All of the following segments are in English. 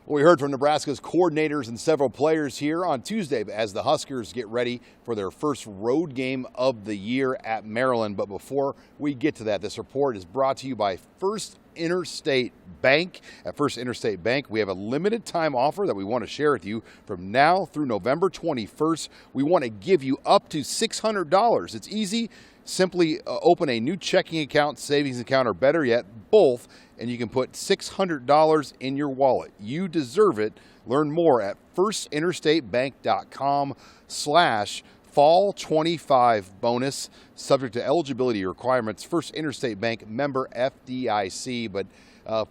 We heard from Nebraska's coordinators and several players here on Tuesday as the Huskers get ready for their first road game of the year at Maryland. But before we get to that, this report is brought to you by First Interstate Bank. At First Interstate Bank, we have a limited time offer that we want to share with you from now through November 21st. We want to give you up to $600. It's easy. Simply open a new checking account, savings account, or better yet, both, and you can put $600 in your wallet. You deserve it. Learn more at firstinterstatebank.com/fall25bonus, subject to eligibility requirements. First Interstate Bank, member FDIC. But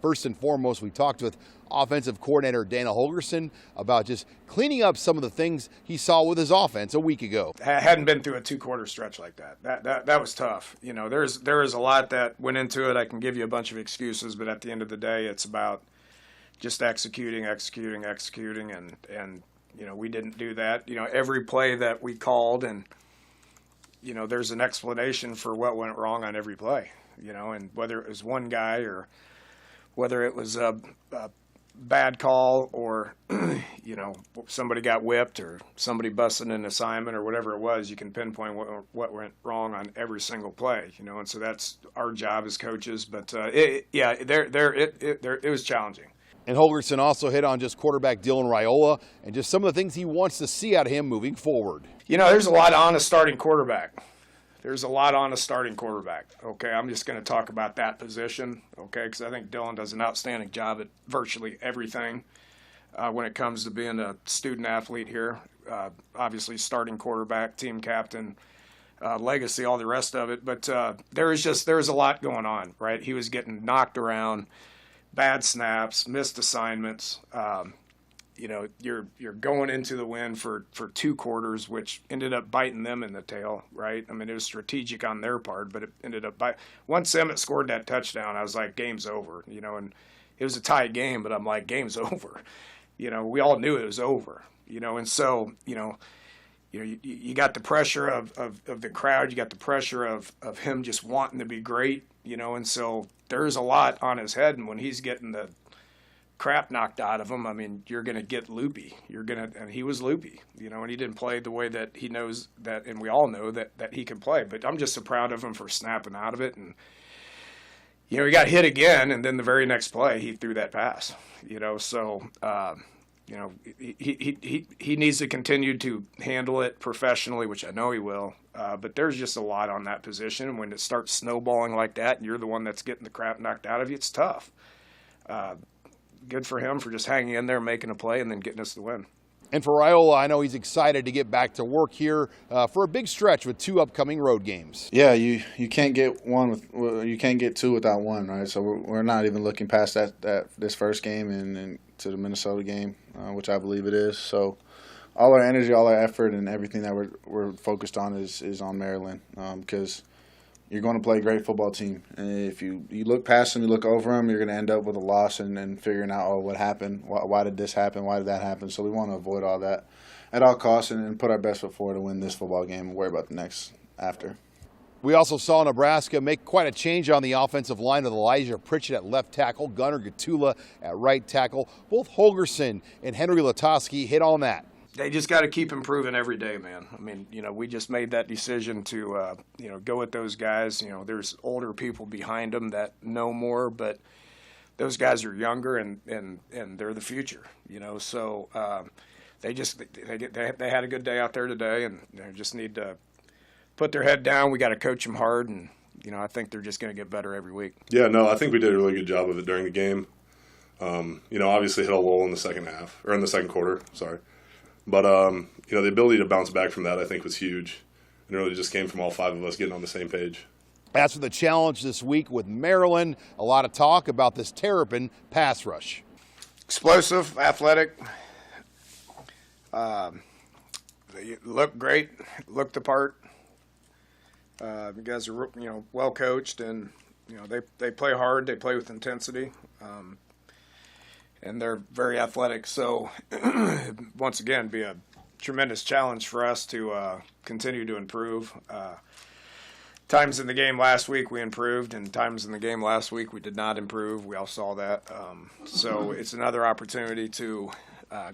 first and foremost, we talked with offensive coordinator Dana Holgorsen about just cleaning up some of the things he saw with his offense a week ago. I hadn't been through a two-quarter stretch like that. That was tough. You know, there is a lot that went into it. I can give you a bunch of excuses, but at the end of the day, it's about just executing, and you know, we didn't do that. You know, every play that we called, and you know, there's an explanation for what went wrong on every play. You know, and whether it was one guy or whether it was a bad call or, you know, somebody got whipped or somebody busted an assignment or whatever it was, you can pinpoint what went wrong on every single play, you know, and so that's our job as coaches. But it was challenging. And Holgorsen also hit on just quarterback Dylan Raiola and just some of the things he wants to see out of him moving forward. You know, there's a lot on a starting quarterback. Okay, I'm just going to talk about that position, okay, because I think Dylan does an outstanding job at virtually everything when it comes to being a student athlete here. Obviously, starting quarterback, team captain, legacy, all the rest of it. But there was a lot going on, right? He was getting knocked around, bad snaps, missed assignments. You know, you're going into the win for two quarters, which ended up biting them in the tail, right? I mean, it was strategic on their part, but it ended up once Emmett scored that touchdown, I was like, game's over, you know, and it was a tight game, but I'm like, game's over. You know, we all knew it was over, you know, and so, you got the pressure of the crowd, you got the pressure of him just wanting to be great, you know, and so there's a lot on his head, and when he's getting the crap knocked out of him, I mean, you're going to get loopy. And he was loopy, you know, and he didn't play the way that he knows that, and we all know that he can play. But I'm just so proud of him for snapping out of it. And, you know, he got hit again, and then the very next play, he threw that pass, you know. So, you know, he needs to continue to handle it professionally, which I know he will. But there's just a lot on that position. When it starts snowballing like that, and you're the one that's getting the crap knocked out of you, it's tough. Good for him for just hanging in there, making a play, and then getting us the win. And for Raiola, I know he's excited to get back to work here for a big stretch with two upcoming road games. Yeah, you can't get two without one, right? So we're not even looking past this first game and to the Minnesota game, which I believe it is. So all our energy, all our effort, and everything that we're focused on is on Maryland, because you're going to play a great football team. And if you look past them, you look over them, you're going to end up with a loss and then figuring out, oh, what happened? Why did this happen? Why did that happen? So we want to avoid all that at all costs and put our best foot forward to win this football game and worry about the next after. We also saw Nebraska make quite a change on the offensive line with Elijah Pritchett at left tackle, Gunnar Gatula at right tackle. Both Holgorsen and Henry Latoski hit on that. They just got to keep improving every day, man. I mean, you know, we just made that decision to, you know, go with those guys. You know, there's older people behind them that know more, but those guys are younger and they're the future, you know. So they had a good day out there today, and they just need to put their head down. We got to coach them hard, and, you know, I think they're just going to get better every week. Yeah, no, I think we did a really good job of it during the game. You know, obviously hit a lull in the second quarter, sorry. But, you know, the ability to bounce back from that, I think, was huge. And it really just came from all five of us getting on the same page. As for the challenge this week with Maryland, a lot of talk about this Terrapin pass rush. Explosive, athletic. They look great, look the part. You guys are, you know, well coached, and, you know, they play hard, they play with intensity. And they're very athletic. So, once again, be a tremendous challenge for us to continue to improve. times in the game last week we improved, and times in the game last week we did not improve. We all saw that. So it's another opportunity to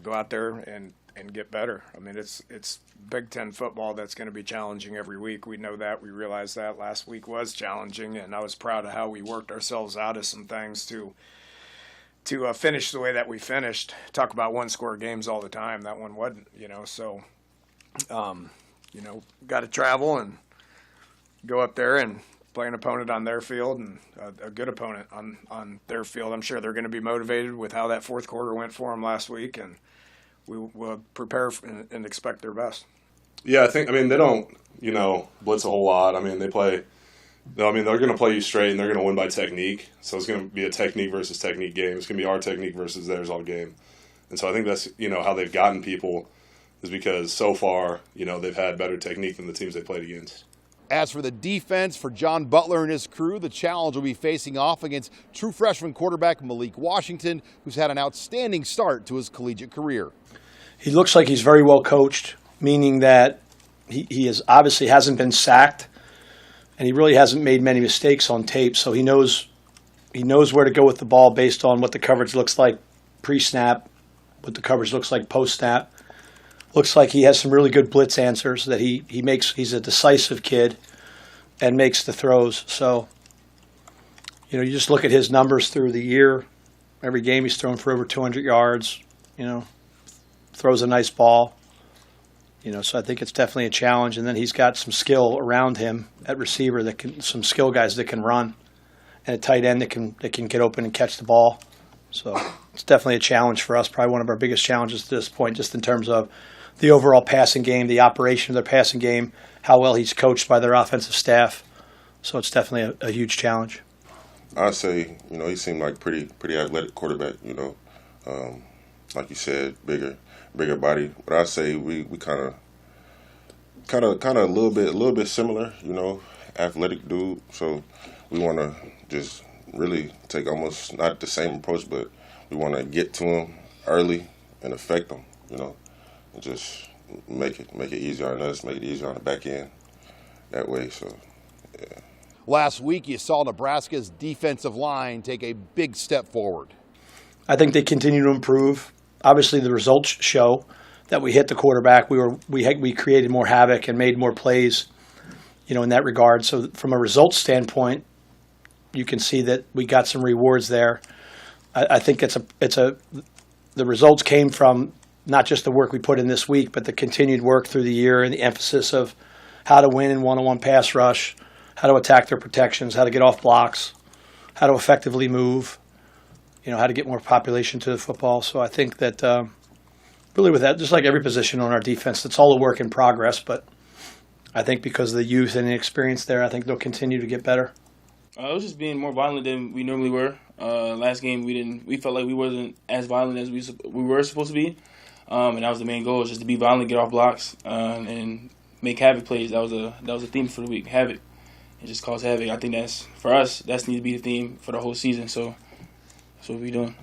go out there and get better. I mean, it's Big Ten football that's going to be challenging every week. We know that. We realize that. Last week was challenging, and I was proud of how we worked ourselves out of some things to finish the way that we finished. Talk about one-score games all the time. That one wasn't, So, got to travel and go up there and play an opponent on their field, and a good opponent on their field. I'm sure they're going to be motivated with how that fourth quarter went for them last week, and we will prepare and expect their best. Yeah, they don't, blitz a whole lot. They're going to play you straight, and they're going to win by technique. So it's going to be a technique versus technique game. It's going to be our technique versus theirs all game. And so I think that's, how they've gotten people is because so far, they've had better technique than the teams they played against. As for the defense, for John Butler and his crew, the challenge will be facing off against true freshman quarterback Malik Washington, who's had an outstanding start to his collegiate career. He looks like he's very well coached, meaning that he is obviously hasn't been sacked, and he really hasn't made many mistakes on tape. So he knows where to go with the ball based on what the coverage looks like pre-snap, what the coverage looks like post-snap. Looks like he has some really good blitz answers that he makes. He's a decisive kid and makes the throws. So, you just look at his numbers through the year. Every game he's thrown for over 200 yards, throws a nice ball. So I think it's definitely a challenge. And then he's got some skill around him at receiver some skill guys that can run, and a tight end that can get open and catch the ball. So it's definitely a challenge for us, probably one of our biggest challenges to this point, just in terms of the overall passing game, the operation of their passing game, how well he's coached by their offensive staff. So it's definitely a huge challenge. I'd say, he seemed like pretty athletic quarterback, like you said, bigger body. But I'd say we kind of a little bit similar, athletic dude. So we want to just really take almost not the same approach, but we want to get to him early and affect him, and just make it easier on us, make it easier on the back end that way. So, yeah. Last week, you saw Nebraska's defensive line take a big step forward. I think they continue to improve. Obviously, the results show that we hit the quarterback. We created more havoc and made more plays, in that regard. So from a results standpoint, you can see that we got some rewards there. I think the results came from not just the work we put in this week, but the continued work through the year and the emphasis of how to win in one-on-one pass rush, how to attack their protections, how to get off blocks, how to effectively move, how to get more population to the football. So I think that really with that, just like every position on our defense, it's all a work in progress. But I think because of the youth and the experience there, I think they'll continue to get better. It was just being more violent than we normally were. Last game we felt like we wasn't as violent as we were supposed to be. And that was the main goal, is just to be violent, get off blocks, and make havoc plays. That was a theme for the week, havoc. And just cause havoc. I think for us, that's need to be the theme for the whole season. So that's what we're doing.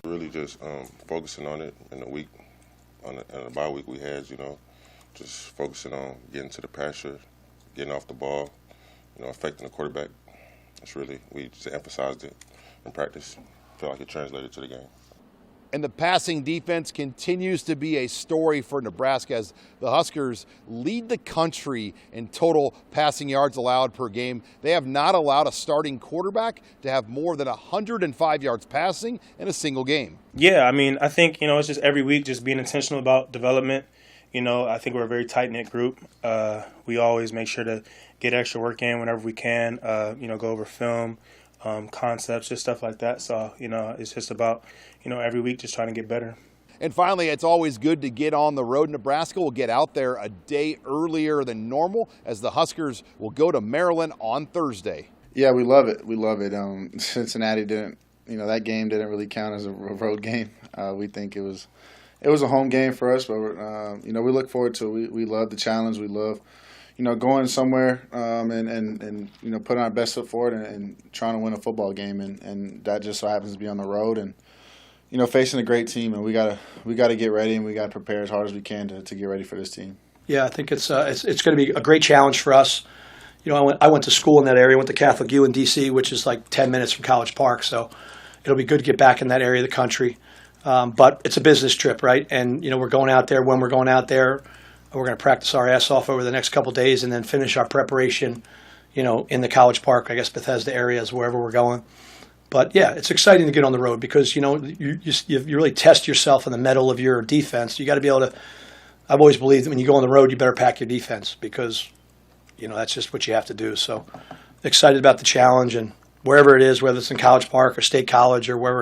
Really just focusing on it in the week, on the bye week we had, just focusing on getting to the passer, getting off the ball, affecting the quarterback. It's really, we just emphasized it in practice. I feel like it translated to the game. And the passing defense continues to be a story for Nebraska as the Huskers lead the country in total passing yards allowed per game. They have not allowed a starting quarterback to have more than 105 yards passing in a single game. Yeah, I think, it's just every week just being intentional about development. I think we're a very tight-knit group. We always make sure to get extra work in whenever we can, go over film, concepts, just stuff like that. So, it's just about, every week just trying to get better. And finally, it's always good to get on the road. Nebraska will get out there a day earlier than normal as the Huskers will go to Maryland on Thursday. Yeah, we love it. We love it. Cincinnati didn't, that game didn't really count as a road game. We think it was a home game for us, but we look forward to it. We love the challenge. We love, going somewhere and putting our best foot forward and trying to win a football game, and that just so happens to be on the road and facing a great team, and we gotta get ready and we gotta prepare as hard as we can to get ready for this team. Yeah, I think it's going to be a great challenge for us. I went to school in that area. I went to Catholic U in D.C., which is like 10 minutes from College Park. So it'll be good to get back in that area of the country. But it's a business trip, right? And, we're going out there. When we're going out there, we're going to practice our ass off over the next couple of days and then finish our preparation, in the College Park, I guess Bethesda areas, wherever we're going. But, yeah, it's exciting to get on the road because, you really test yourself in the mettle of your defense. You got to be able to – I've always believed that when you go on the road, you better pack your defense because, that's just what you have to do. So excited about the challenge and wherever it is, whether it's in College Park or State College or where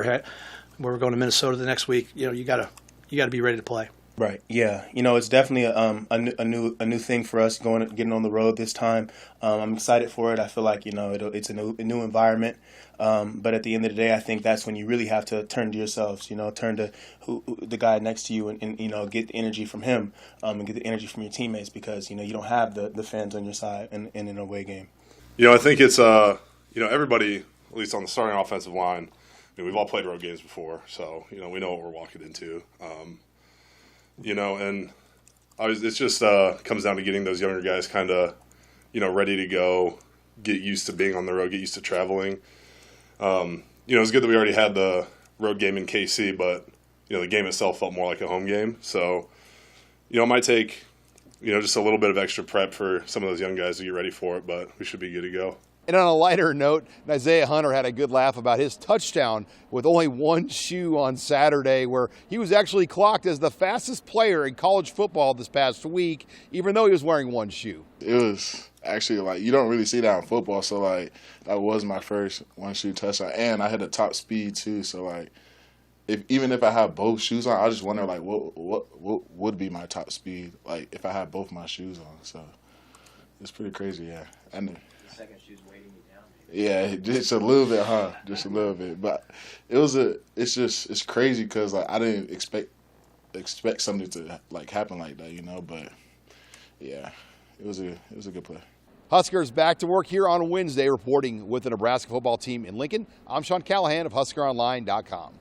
we're going to Minnesota the next week, you got to be ready to play. Right. Yeah. It's definitely a new thing for us getting on the road this time. I'm excited for it. I feel like it's a new environment. But at the end of the day, I think that's when you really have to turn to yourselves. Turn to the guy next to you and get the energy from him and get the energy from your teammates because you don't have the fans on your side in an away game. I think it's everybody, at least on the starting offensive line. We've all played road games before, so we know what we're walking into. And it's just comes down to getting those younger guys kind of, ready to go, get used to being on the road, get used to traveling. It's good that we already had the road game in KC, but, the game itself felt more like a home game. So, it might take, just a little bit of extra prep for some of those young guys to get ready for it, but we should be good to go. And on a lighter note, Isaiah Hunter had a good laugh about his touchdown with only one shoe on Saturday, where he was actually clocked as the fastest player in college football this past week, even though he was wearing one shoe. It was actually you don't really see that in football. So that was my first one-shoe touchdown, and I had a top speed too. So even if I had both shoes on, I just wonder what would be my top speed if I had both my shoes on. So it's pretty crazy, yeah. And second shoe's weighting you down. Yeah, just a little bit, huh? Just a little bit, but it's crazy because I didn't expect something to happen like that, But yeah, it was a good play. Huskers back to work here on Wednesday, reporting with the Nebraska football team in Lincoln. I'm Sean Callahan of HuskerOnline.com.